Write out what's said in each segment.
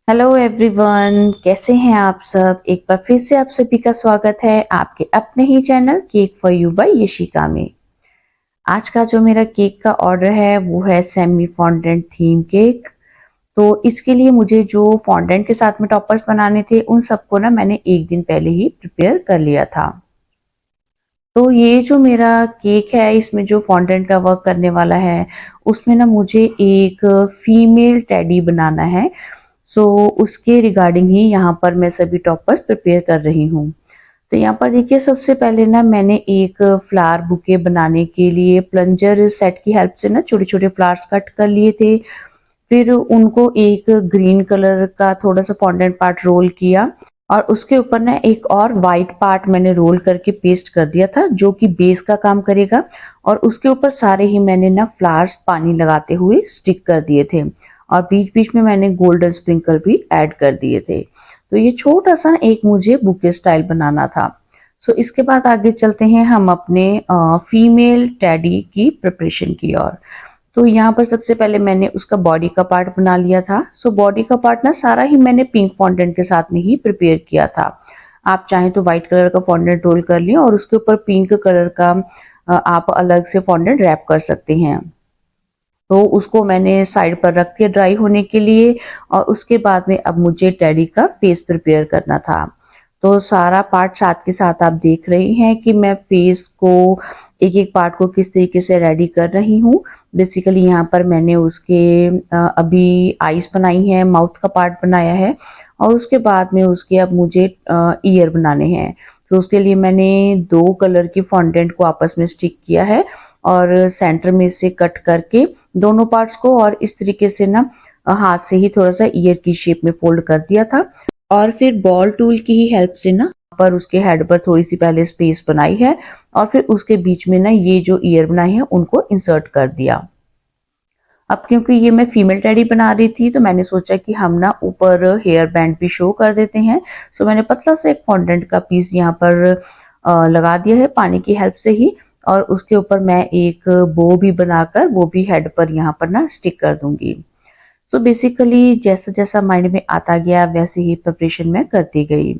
Hello everyone, कैसे हैं आप सब। एक बार फिर से आप सभी का स्वागत है आपके अपने ही channel cake for you by Yashika में। आज का जो मेरा केक का ऑर्डर है वो है सेमी फॉन्डेंट थीम केक। तो इसके लिए मुझे जो फॉन्डेंट के साथ में टॉपर्स बनाने थे उन सबको ना मैंने एक दिन पहले ही प्रिपेयर कर लिया था। तो ये जो मेरा केक है इसमें जो फॉन्डेंट का वर्क करने वाला है उसमें ना मुझे एक फीमेल टेडी बनाना है। सो उसके रिगार्डिंग ही यहाँ पर मैं सभी टॉपर्स प्रिपेयर कर रही हूँ। तो यहाँ पर देखिए, सबसे पहले ना मैंने एक फ्लावर बुके बनाने के लिए प्लंजर सेट की हेल्प से ना छोटे छोटे फ्लावर्स कट कर लिए थे। फिर उनको एक ग्रीन कलर का थोड़ा सा फॉन्डेंट पार्ट रोल किया और उसके ऊपर ना एक और वाइट पार्ट मैंने रोल करके पेस्ट कर दिया था जो कि बेस का काम करेगा। और उसके ऊपर सारे ही मैंने ना फ्लावर्स पानी लगाते हुए स्टिक कर दिए थे और बीच बीच में मैंने गोल्डन स्प्रिंकल भी ऐड कर दिए थे। तो ये छोटा सा एक मुझे बुके स्टाइल बनाना था। सो इसके बाद आगे चलते हैं हम अपने फीमेल टेडी की प्रिपरेशन की ओर। तो यहाँ पर सबसे पहले मैंने उसका बॉडी का पार्ट बना लिया था। सो बॉडी का पार्ट ना सारा ही मैंने पिंक फॉन्डेंट के साथ में ही प्रिपेयर किया था। आप चाहें तो व्हाइट कलर का फॉन्डेंट रोल कर लिया और उसके ऊपर पिंक कलर का आप अलग से फॉन्डेंट रैप कर सकते हैं। तो उसको मैंने साइड पर रख दिया ड्राई होने के लिए। और उसके बाद में अब मुझे टेडी का फेस प्रिपेयर करना था। तो सारा पार्ट साथ के साथ आप देख रहे हैं कि मैं फेस को एक एक पार्ट को किस तरीके से रेडी कर रही हूँ। बेसिकली यहाँ पर मैंने उसके अभी आईज बनाई है, माउथ का पार्ट बनाया है और उसके बाद में उसके अब मुझे ईयर बनाने हैं। तो उसके लिए मैंने दो कलर की फॉन्डेंट को आपस में स्टिक किया है और सेंटर में से कट करके दोनों पार्ट्स को और इस तरीके से ना हाथ से ही थोड़ा सा ईयर की शेप में फोल्ड कर दिया था। और फिर बॉल टूल की ही हेल्प से ना पर उसके हेड पर थोड़ी सी पहले स्पेस बनाई है और फिर उसके बीच में ना ये जो ईयर बनाए हैं उनको इंसर्ट कर दिया। अब क्योंकि ये मैं फीमेल टेडी बना रही थी तो मैंने सोचा कि हम ना ऊपर हेयर बैंड भी शो कर देते हैं। सो मैंने पतला सा एक फॉन्डेंट का पीस यहाँ पर लगा दिया है पानी की हेल्प से ही। और उसके ऊपर मैं एक बो भी बनाकर वो भी हेड पर यहाँ पर ना स्टिक कर दूंगी। सो बेसिकली जैसा जैसा माइंड में आता गया वैसे ही प्रिपरेशन मैं करती गई।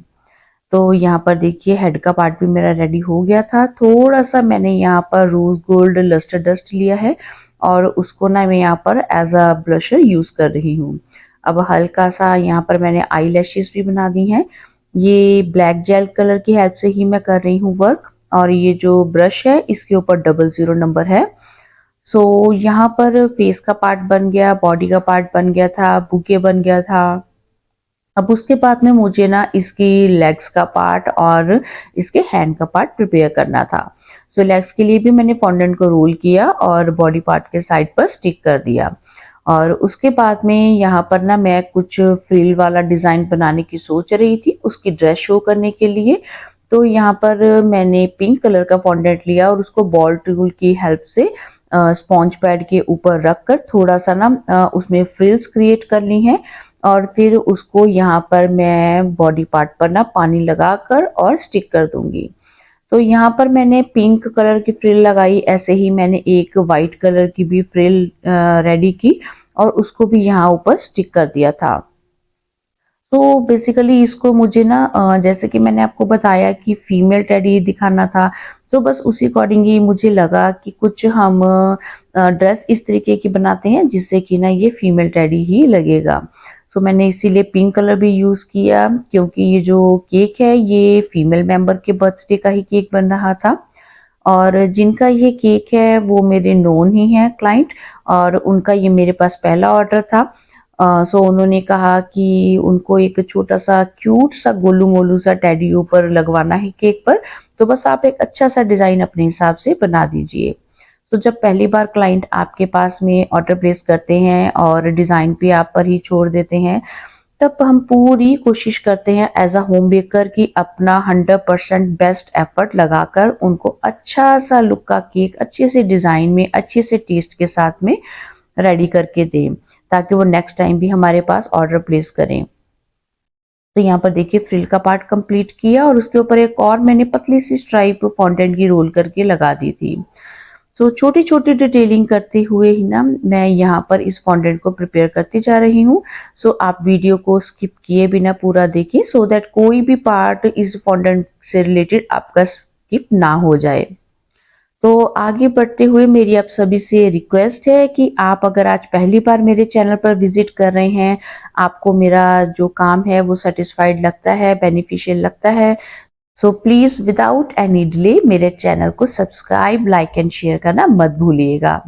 तो यहाँ पर देखिए हेड का पार्ट भी मेरा रेडी हो गया था। थोड़ा सा मैंने यहाँ पर रोज गोल्ड लस्टर डस्ट लिया है और उसको ना मैं यहाँ पर एज अ ब्लशर यूज कर रही हूँ। अब हल्का सा यहाँ पर मैंने आई लैशेस भी बना दी हैं। ये ब्लैक जेल कलर की हेल्प से ही मैं कर रही हूँ वर्क। और ये जो ब्रश है इसके ऊपर 00 नंबर है। सो यहाँ पर फेस का पार्ट बन गया, बॉडी का पार्ट बन गया था, बुके बन गया था। अब उसके बाद में मुझे ना इसकी लेग्स का पार्ट और इसके हैंड का पार्ट प्रिपेयर करना था। सो लेग्स के लिए भी मैंने फॉन्डेंट को रोल किया और बॉडी पार्ट के साइड पर स्टिक कर दिया। और उसके बाद में यहाँ पर ना मैं कुछ फ्रिल वाला डिजाइन बनाने की सोच रही थी उसकी ड्रेस शो करने के लिए। तो यहाँ पर मैंने पिंक कलर का फॉन्डेंट लिया और उसको बॉल टूल की हेल्प से स्पॉन्ज पैड के ऊपर रखकर थोड़ा सा ना उसमें फ्रिल्स क्रिएट कर ली हैं। और फिर उसको यहाँ पर मैं बॉडी पार्ट पर ना पानी लगाकर और स्टिक कर दूंगी। तो यहाँ पर मैंने पिंक कलर की फ्रिल लगाई, ऐसे ही मैंने एक वाइट कलर की भी फ्रिल रेडी की और उसको भी यहाँ ऊपर स्टिक कर दिया था। तो बेसिकली इसको मुझे ना जैसे कि मैंने आपको बताया कि फीमेल टेडी दिखाना था। तो बस उसी अकॉर्डिंग ही मुझे लगा कि कुछ हम ड्रेस इस तरीके की बनाते हैं जिससे कि ना ये फीमेल टेडी ही लगेगा। सो मैंने इसीलिए पिंक कलर भी यूज किया क्योंकि ये जो केक है ये फीमेल मेंबर के बर्थडे का ही केक बन रहा था। और जिनका ये केक है वो मेरे नोन ही हैं क्लाइंट। और उनका ये मेरे पास पहला ऑर्डर था। सो उन्होंने कहा कि उनको एक छोटा सा क्यूट सा गोलू मोलू सा टेडी ऊपर लगवाना है केक पर। तो बस आप एक अच्छा सा डिजाइन अपने हिसाब से बना दीजिए। तो जब पहली बार क्लाइंट आपके पास में ऑर्डर प्लेस करते हैं और डिजाइन भी आप पर ही छोड़ देते हैं तब हम पूरी कोशिश करते हैं एज अ होम बेकर की अपना 100% बेस्ट एफर्ट लगाकर उनको अच्छा सा लुक का केक अच्छे से डिजाइन में अच्छे से टेस्ट के साथ में रेडी करके दें ताकि वो नेक्स्ट टाइम भी हमारे पास ऑर्डर प्लेस करें। तो यहाँ पर देखिए फ्रिल का पार्ट कंप्लीट किया और उसके ऊपर एक और मैंने पतली सी स्ट्राइप फॉन्टेंट की रोल करके लगा दी थी। सो छोटी छोटी डिटेलिंग करते हुए ही ना मैं यहाँ पर इस फॉन्डेंट को प्रिपेयर करती जा रही हूँ। सो आप वीडियो को स्किप किए बिना पूरा देखिए, सो दैट कोई भी पार्ट इस फॉन्डेंट से रिलेटेड आपका स्किप ना हो जाए। तो आगे बढ़ते हुए मेरी आप सभी से रिक्वेस्ट है कि आप अगर आज पहली बार मेरे चैनल पर विजिट कर रहे हैं, आपको मेरा जो काम है वो सेटिस्फाइड लगता है, बेनिफिशियल लगता है, so please without any delay मेरे चैनल को सब्सक्राइब, लाइक एंड शेयर करना मत भूलिएगा।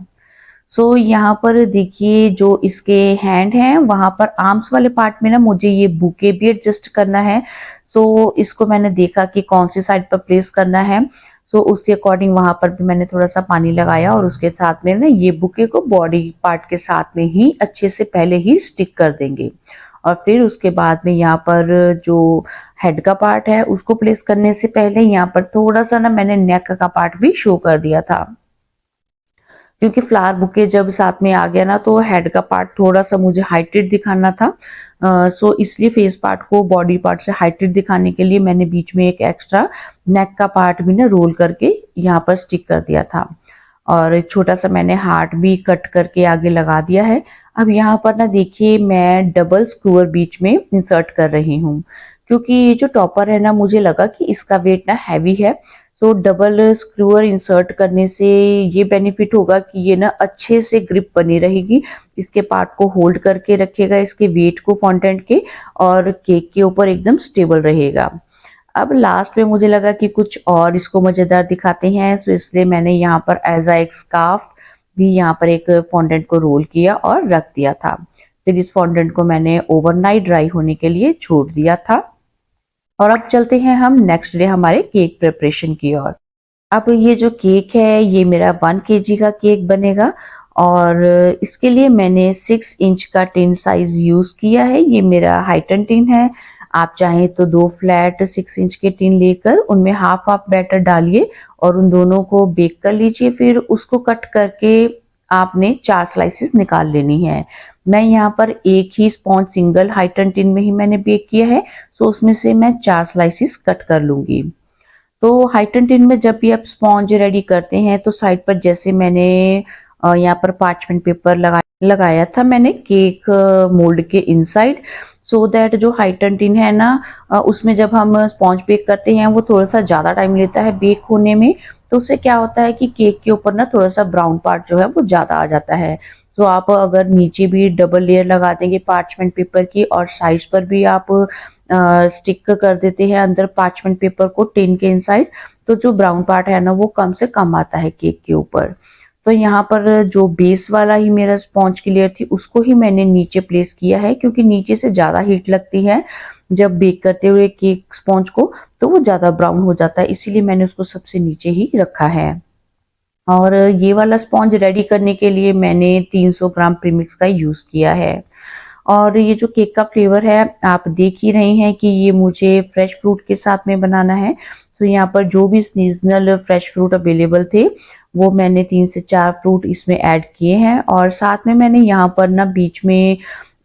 सो यहाँ पर देखिए जो इसके हैंड हैं वहां पर आर्म्स वाले पार्ट में ना मुझे ये बुके भी एडजस्ट करना है। सो इसको मैंने देखा कि कौन सी साइड पर प्लेस करना है। सो उसके अकॉर्डिंग वहां पर भी मैंने थोड़ा सा पानी लगाया और उसके साथ में ना ये बुके को बॉडी पार्ट के साथ में ही अच्छे से पहले ही स्टिक कर देंगे। और फिर उसके बाद में यहाँ पर जो हेड का पार्ट है उसको प्लेस करने से पहले यहाँ पर थोड़ा सा ना मैंने नेक का पार्ट भी शो कर दिया था, क्योंकि फ्लावर बुके जब साथ में आ गया ना तो हेड का पार्ट थोड़ा सा मुझे हाइटेड दिखाना था। सो इसलिए फेस पार्ट को बॉडी पार्ट से हाइटेड दिखाने के लिए मैंने बीच में एक एक्स्ट्रा नेक का पार्ट भी ना रोल करके यहाँ पर स्टिक कर दिया था। और एक छोटा सा मैंने हार्ट भी कट करके आगे लगा दिया है। अब यहाँ पर ना देखिए मैं डबल स्क्रूअर बीच में इंसर्ट कर रही हूँ, क्योंकि ये जो टॉपर है ना मुझे लगा कि इसका वेट ना हैवी है। सो डबल स्क्रूअर इंसर्ट करने से ये बेनिफिट होगा कि ये ना अच्छे से ग्रिप बनी रहेगी, इसके पार्ट को होल्ड करके रखेगा, इसके वेट को फॉन्टेंट के, और केक के ऊपर एकदम स्टेबल रहेगा। अब लास्ट में मुझे लगा कि कुछ और इसको मजेदार दिखाते हैं, सो इसलिए मैंने यहाँ पर एज एक स्कार्फ भी यहाँ पर एक फॉन्डेंट को रोल किया और रख दिया था। फिर इस फॉन्डेंट को मैंने ओवरनाइट ड्राई होने के लिए छोड़ दिया था। और अब चलते हैं हम नेक्स्ट डे हमारे केक प्रिपरेशन की ओर। अब ये जो केक है ये मेरा 1 kg का केक बनेगा, और इसके लिए मैंने 6 इंच का टिन साइज यूज किया है। ये मेरा हाइटन टिन है। आप चाहें तो 2 फ्लैट 6 इंच के टिन लेकर उनमें हाफ हाफ बैटर डालिए और उन दोनों को बेक कर लीजिए। फिर उसको कट करके आपने 4 स्लाइसेस निकाल लेनी है। मैं यहाँ पर एक ही स्पॉन्ज सिंगल हाइटन टिन में ही मैंने बेक किया है, सो उसमें से मैं 4 स्लाइसेस कट कर लूंगी। तो हाइटन टिन में जब भी आप स्पॉन्ज रेडी करते हैं तो साइड पर जैसे मैंने यहाँ पर पार्चमेंट पेपर लगाया था मैंने केक मोल्ड के इनसाइड, सो दैट जो हाइटन टिन है ना उसमें जब हम स्पॉन्ज बेक करते हैं वो थोड़ा सा ज्यादा टाइम लेता है बेक होने में। तो उससे क्या होता है कि केक के ऊपर ना थोड़ा सा ब्राउन पार्ट जो है वो ज्यादा आ जाता है। तो आप अगर नीचे भी डबल लेयर लगा देंगे पार्चमेंट पेपर की और साइड पर भी आप स्टिक कर देते हैं अंदर पार्चमेंट पेपर को टिन के इनसाइड, तो जो ब्राउन पार्ट है ना वो कम से कम आता है केक के ऊपर। तो यहाँ पर जो बेस वाला ही मेरा स्पॉन्ज की लेयर थी उसको ही मैंने नीचे प्लेस किया है, क्योंकि नीचे से ज्यादा हीट लगती है जब बेक करते हुए केक स्पॉन्ज को, तो वो ज्यादा ब्राउन हो जाता है, इसीलिए मैंने उसको सबसे नीचे ही रखा है। और ये वाला स्पॉन्ज रेडी करने के लिए मैंने 300 ग्राम प्रीमिक्स का यूज किया है। और ये जो केक का फ्लेवर है आप देख ही रहे हैं कि ये मुझे फ्रेश फ्रूट के साथ में बनाना है। तो यहाँ पर जो भी सीजनल फ्रेश फ्रूट अवेलेबल थे वो मैंने 3 से 4 फ्रूट इसमें ऐड किए हैं, और साथ में मैंने यहाँ पर ना बीच में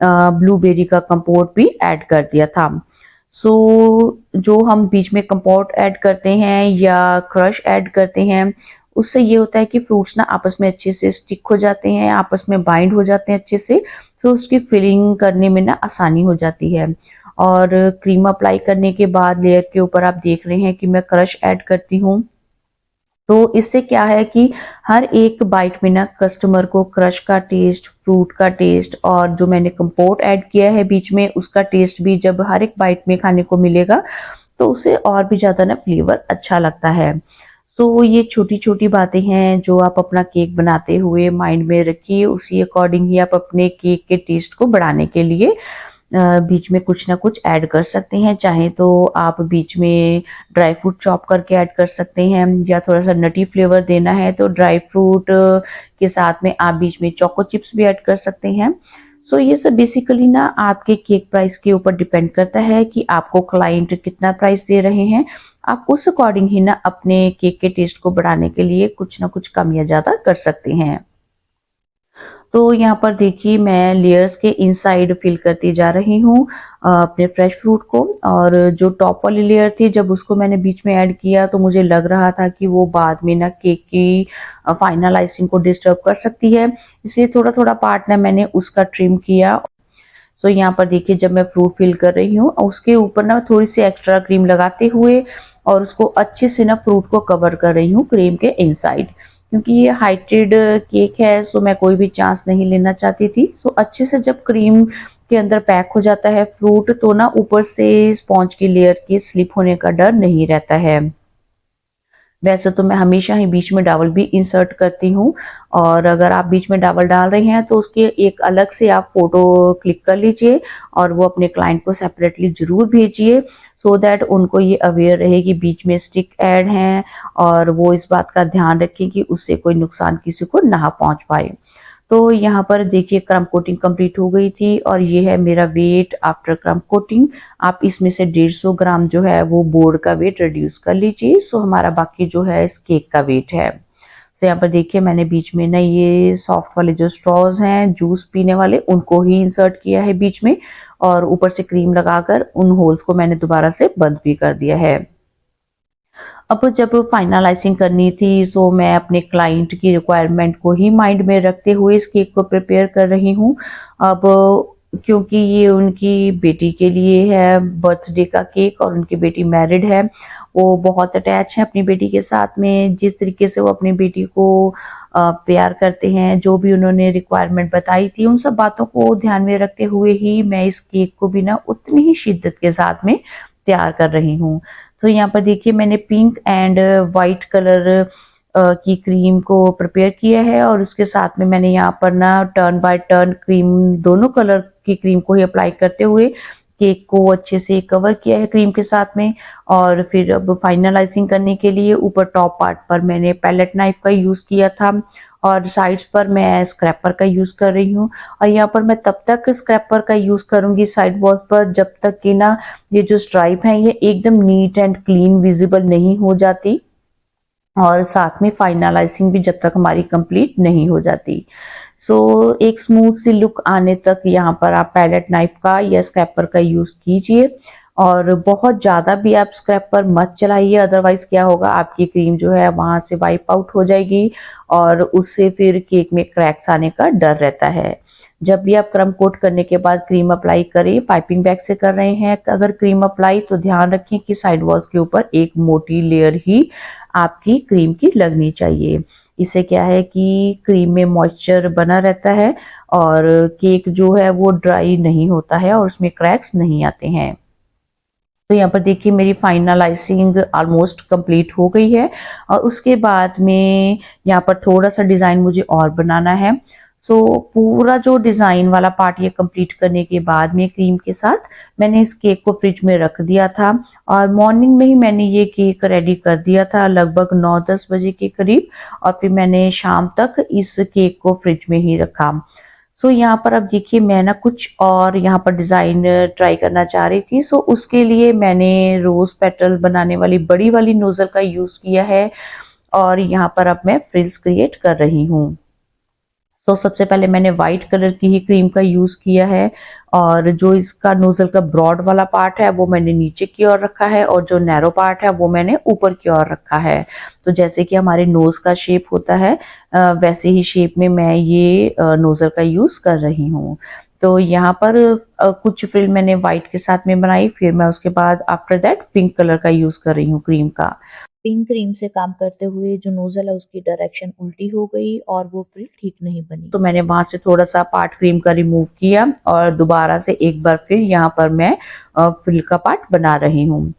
ब्लूबेरी का कंपोट भी ऐड कर दिया था। सो जो हम बीच में कंपोट ऐड करते हैं या क्रश ऐड करते हैं उससे ये होता है कि फ्रूट्स ना आपस में अच्छे से स्टिक हो जाते हैं, आपस में बाइंड हो जाते हैं अच्छे से, तो उसकी फिलिंग करने में ना आसानी हो जाती है। और क्रीम अप्लाई करने के बाद लेयर के ऊपर आप देख रहे हैं कि मैं क्रश ऐड करती हूँ। तो इससे क्या है कि हर एक बाइट में ना कस्टमर को क्रश का टेस्ट, फ्रूट का टेस्ट और जो मैंने कंपोट ऐड किया है बीच में उसका टेस्ट भी जब हर एक बाइट में खाने को मिलेगा तो उससे और भी ज्यादा ना फ्लेवर अच्छा लगता है। सो ये छोटी छोटी बातें हैं जो आप अपना केक बनाते हुए माइंड में रखिए, उसी अकॉर्डिंग ही आप अपने केक के टेस्ट को बढ़ाने के लिए बीच में कुछ ना कुछ ऐड कर सकते हैं। चाहे तो आप बीच में ड्राई फ्रूट चॉप करके ऐड कर सकते हैं, या थोड़ा सा नटी फ्लेवर देना है तो ड्राई फ्रूट के साथ में आप बीच में चोको चिप्स भी ऐड कर सकते हैं। सो ये सब बेसिकली ना आपके केक प्राइस के ऊपर डिपेंड करता है कि आपको क्लाइंट कितना प्राइस दे रहे हैं। आप उस अकॉर्डिंग ही ना अपने केक के टेस्ट को बढ़ाने के लिए कुछ ना कुछ कम या ज्यादा कर सकते हैं। तो यहाँ पर देखिए मैं लेयर्स के इनसाइड फिल करती जा रही हूँ अपने फ्रेश फ्रूट को। और जो टॉप वाली लेयर थी, जब उसको मैंने बीच में ऐड किया तो मुझे लग रहा था कि वो बाद में ना केक की फाइनल आइसिंग को डिस्टर्ब कर सकती है, इसलिए थोड़ा थोड़ा पार्ट ना मैंने उसका ट्रिम किया। सो यहाँ पर देखिए जब मैं फ्रूट फिल कर रही हूँ, उसके ऊपर ना थोड़ी सी एक्स्ट्रा क्रीम लगाते हुए और उसको अच्छे से ना फ्रूट को कवर कर रही हूँ क्रीम के इनसाइड, क्योंकि ये हाइटेड केक है, सो मैं कोई भी चांस नहीं लेना चाहती थी। सो अच्छे से जब क्रीम के अंदर पैक हो जाता है फ्रूट, तो ना ऊपर से स्पॉन्ज की लेयर के स्लिप होने का डर नहीं रहता है। वैसे तो मैं हमेशा ही बीच में डॉवल भी इंसर्ट करती हूँ, और अगर आप बीच में डॉवल डाल रही हैं तो उसके एक अलग से आप फोटो क्लिक कर लीजिए और वो अपने क्लाइंट को सेपरेटली जरूर भेजिए, सो दैट उनको ये अवेयर रहे कि बीच में स्टिक ऐड हैं, और वो इस बात का ध्यान रखें कि उससे कोई नुकसान किसी को ना पहुंच पाए। तो यहाँ पर देखिए क्रम कोटिंग कंप्लीट हो गई थी, और ये है मेरा वेट आफ्टर क्रम कोटिंग। आप इसमें से 150 ग्राम जो है वो बोर्ड का वेट रिड्यूस कर लीजिए। सो हमारा बाकी जो है इस केक का वेट है। तो यहाँ पर देखिए मैंने बीच में ना ये सॉफ्ट वाले जो स्ट्रॉज हैं जूस पीने वाले, उनको ही इंसर्ट किया है बीच में, और ऊपर से क्रीम लगाकर उन होल्स को मैंने दोबारा से बंद भी कर दिया है। अब जब फाइनलाइजिंग करनी थी, सो मैं अपने क्लाइंट की रिक्वायरमेंट को ही माइंड में रखते हुए इस केक को प्रिपेयर कर रही हूँ। अब क्योंकि ये उनकी बेटी के लिए है बर्थडे का केक, और उनकी बेटी मैरिड है, वो बहुत अटैच है अपनी बेटी के साथ में। जिस तरीके से वो अपनी बेटी को प्यार करते हैं, जो भी उन्होंने रिक्वायरमेंट बताई थी, उन सब बातों को ध्यान में रखते हुए ही मैं इस केक को भी ना उतनी ही शिद्दत के साथ में तैयार कर रही हूँ। तो यहाँ पर देखिए मैंने पिंक एंड वाइट कलर की क्रीम को प्रिपेयर किया है, और उसके साथ में मैंने यहाँ पर ना टर्न बाय टर्न क्रीम, दोनों कलर की क्रीम को ही अप्लाई करते हुए केक को अच्छे से कवर किया है क्रीम के साथ में। और फिर अब फाइनलाइजिंग करने के लिए ऊपर टॉप पार्ट पर मैंने पैलेट नाइफ का यूज किया था, और साइड्स पर मैं स्क्रैपर का यूज कर रही हूँ। और यहाँ पर मैं तब तक स्क्रैपर का यूज करूंगी साइड वॉल्स पर जब तक कि ना ये जो स्ट्राइप है ये एकदम नीट एंड क्लीन विजिबल नहीं हो जाती, और साथ में फाइनलाइजिंग भी जब तक हमारी कंप्लीट नहीं हो जाती। सो एक स्मूथ सी लुक आने तक यहाँ पर आप पैलेट नाइफ का या स्क्रैपर का यूज कीजिए, और बहुत ज्यादा भी आप स्क्रैपर मत चलाइए, अदरवाइज क्या होगा आपकी क्रीम जो है वहां से वाइप आउट हो जाएगी, और उससे फिर केक में क्रैक्स आने का डर रहता है। जब भी आप क्रम कोट करने के बाद क्रीम अप्लाई करें, पाइपिंग बैग से कर रहे हैं अगर क्रीम अप्लाई, तो ध्यान रखें कि साइड वॉल्स के ऊपर एक मोटी लेयर ही आपकी क्रीम की लगनी चाहिए। इससे क्या है कि क्रीम में मॉइस्चर बना रहता है, और केक जो है वो ड्राई नहीं होता है, और उसमें क्रैक्स नहीं आते हैं। तो यहाँ पर देखिए मेरी फाइनलाइजिंग ऑलमोस्ट कंप्लीट हो गई है, और उसके बाद में यहाँ पर थोड़ा सा डिजाइन मुझे और बनाना है। सो पूरा जो डिजाइन वाला पार्ट ये कंप्लीट करने के बाद में क्रीम के साथ मैंने इस केक को फ्रिज में रख दिया था, और मॉर्निंग में ही मैंने ये केक रेडी कर दिया था लगभग 9-10 बजे के करीब, और फिर मैंने शाम तक इस केक को फ्रिज में ही रखा। सो यहाँ पर अब देखिए मैं ना कुछ और यहाँ पर डिजाइन ट्राई करना चाह रही थी। सो उसके लिए मैंने रोज पेटल बनाने वाली बड़ी वाली नोजल का यूज किया है, और यहाँ पर अब मैं फ्रिल्स क्रिएट कर रही हूँ। तो सबसे पहले मैंने व्हाइट कलर की ही क्रीम का यूज किया है, और जो इसका नोजल का ब्रॉड वाला पार्ट है वो मैंने नीचे की ओर रखा है, और जो नैरो पार्ट है वो मैंने ऊपर की ओर रखा है। तो जैसे कि हमारे नोज का शेप होता है वैसे ही शेप में मैं ये नोजल का यूज कर रही हूँ। तो यहाँ पर कुछ फ्रिल मैंने व्हाइट के साथ में बनाई, फिर मैं उसके बाद आफ्टर दैट पिंक कलर का यूज कर रही हूँ क्रीम का। पिंक क्रीम से काम करते हुए जो नोजल है उसकी डायरेक्शन उल्टी हो गई, और वो फ्रिल ठीक नहीं बनी। तो मैंने वहां से थोड़ा सा पार्ट क्रीम का रिमूव किया, और दोबारा से एक बार फिर यहाँ पर मैं फ्रिल का पार्ट बना रही हूँ।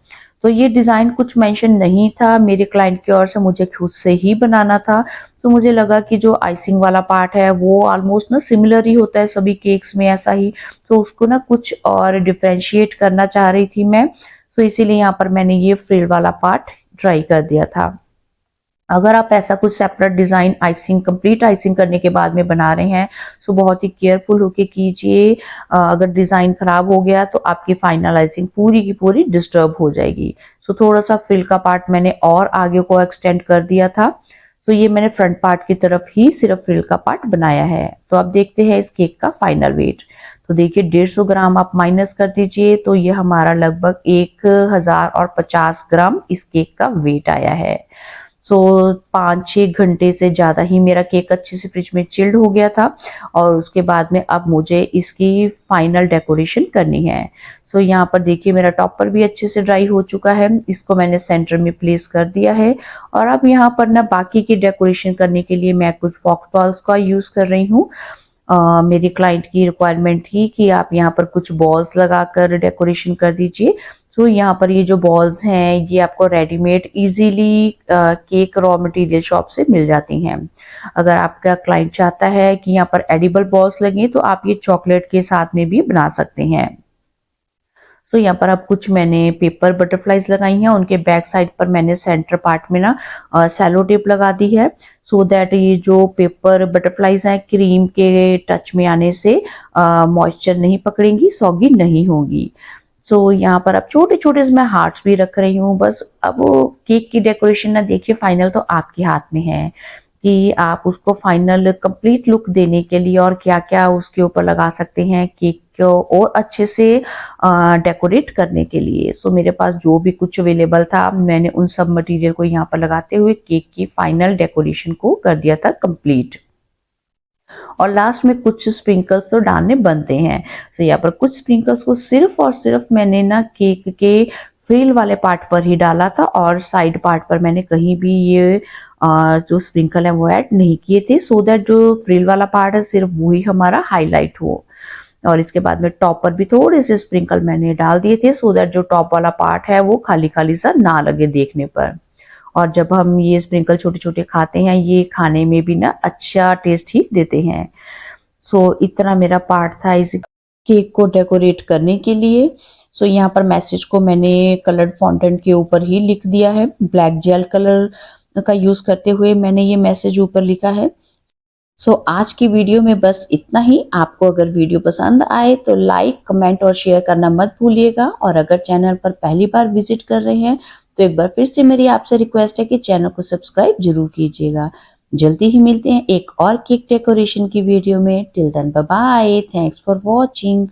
तो ये डिजाइन कुछ मेंशन नहीं था मेरे क्लाइंट की ओर से, मुझे खुद से ही बनाना था। तो मुझे लगा कि जो आइसिंग वाला पार्ट है वो ऑलमोस्ट ना सिमिलर ही होता है सभी केक्स में ऐसा ही, तो उसको ना कुछ और डिफरेंशिएट करना चाह रही थी मैं। तो इसीलिए यहाँ पर मैंने ये फ्रिल वाला पार्ट ट्राई कर दिया था। अगर आप ऐसा कुछ separate design icing complete icing करने के बाद में बना रहे हैं, सो बहुत ही केयरफुल होके कीजिए। अगर डिजाइन खराब हो गया तो आपकी फाइनलाइजिंग पूरी की पूरी डिस्टर्ब हो जाएगी। सो थोड़ा सा फ्रिल का पार्ट मैंने और आगे को एक्सटेंड कर दिया था। सो ये मैंने फ्रंट पार्ट की तरफ ही सिर्फ फ्रिल का पार्ट बनाया है। तो अब देखते हैं इस केक का फाइनल वेट। तो देखिए 150 ग्राम आप माइनस कर दीजिए तो ये हमारा लगभग 1050 ग्राम इस केक का वेट आया है। सो 5-6 घंटे से ज़्यादा ही मेरा केक अच्छे से फ्रिज में चिल्ड हो गया था और उसके बाद में अब मुझे इसकी फाइनल डेकोरेशन करनी है। सो यहाँ पर देखिए मेरा टॉपर भी अच्छे से ड्राई हो चुका है, इसको मैंने सेंटर में प्लेस कर दिया है और अब यहाँ पर ना बाकी की डेकोरेशन करने के लिए मैं कुछ फॉक्स बॉल्स का यूज़ कर रही हूँ। मेरी क्लाइंट की रिक्वायरमेंट थी कि आप यहाँ पर कुछ बॉल्स लगाकर डेकोरेशन कर दीजिए। सो यहाँ पर ये जो बॉल्स हैं ये आपको readymade easily cake raw material shop से मिल जाती हैं। अगर आपका क्लाइंट चाहता है कि यहाँ पर एडिबल बॉल्स लगे तो आप ये चॉकलेट के साथ में भी बना सकते हैं। सो यहाँ पर अब कुछ मैंने पेपर बटरफ्लाईज लगाई हैं, उनके बैक साइड पर मैंने सेंटर पार्ट में ना सेलो टेप लगा दी है सो दैट ये जो पेपर बटरफ्लाईज हैं क्रीम के टच में आने से मॉइस्चर नहीं पकड़ेंगी, सॉगी नहीं होगी। सो यहाँ पर अब छोटे छोटे मैं हार्ट्स भी रख रही हूँ। बस अब वो केक की डेकोरेशन ना देखिए फाइनल तो आपके हाथ में है कि आप उसको फाइनल कंप्लीट लुक देने के लिए और क्या क्या उसके ऊपर लगा सकते हैं केक को और अच्छे से डेकोरेट करने के लिए। सो मेरे पास जो भी कुछ अवेलेबल था मैंने उन सब मटेरियल को यहाँ पर लगाते हुए केक की फाइनल डेकोरेशन को कर दिया था कंप्लीट। और लास्ट में कुछ स्प्रिंकल्स तो डालने बनते हैं। सो यहाँ पर कुछ स्प्रिंकल्स को सिर्फ और सिर्फ मैंने ना केक के फ्रिल वाले पार्ट पर ही डाला था और साइड पार्ट पर मैंने कहीं भी ये जो स्प्रिंकल है वो ऐड नहीं किए थे सो दैट जो फ्रिल वाला पार्ट है सिर्फ वही हमारा हाईलाइट हो। और इसके बाद में टॉप पर भी थोड़े से स्प्रिंकल मैंने डाल दिए थे सो दैट जो टॉप वाला पार्ट है वो खाली खाली सा ना लगे देखने पर। और जब हम ये स्प्रिंकल छोटे छोटे खाते हैं ये खाने में भी ना अच्छा टेस्ट ही देते हैं। सो इतना मेरा पार्ट था इस केक को डेकोरेट करने के लिए। सो यहाँ पर मैसेज को मैंने कलर्ड फॉन्टेंट के ऊपर ही लिख दिया है, ब्लैक जेल कलर का यूज करते हुए मैंने ये मैसेज ऊपर लिखा है। सो आज की वीडियो में बस इतना ही। आपको अगर वीडियो पसंद आए तो लाइक, कमेंट और शेयर करना मत भूलिएगा और अगर चैनल पर पहली बार विजिट कर रहे हैं तो एक बार फिर से मेरी आपसे रिक्वेस्ट है कि चैनल को सब्सक्राइब जरूर कीजिएगा। जल्दी ही मिलते हैं एक और केक डेकोरेशन की वीडियो में। Till then bye bye, thanks for watching.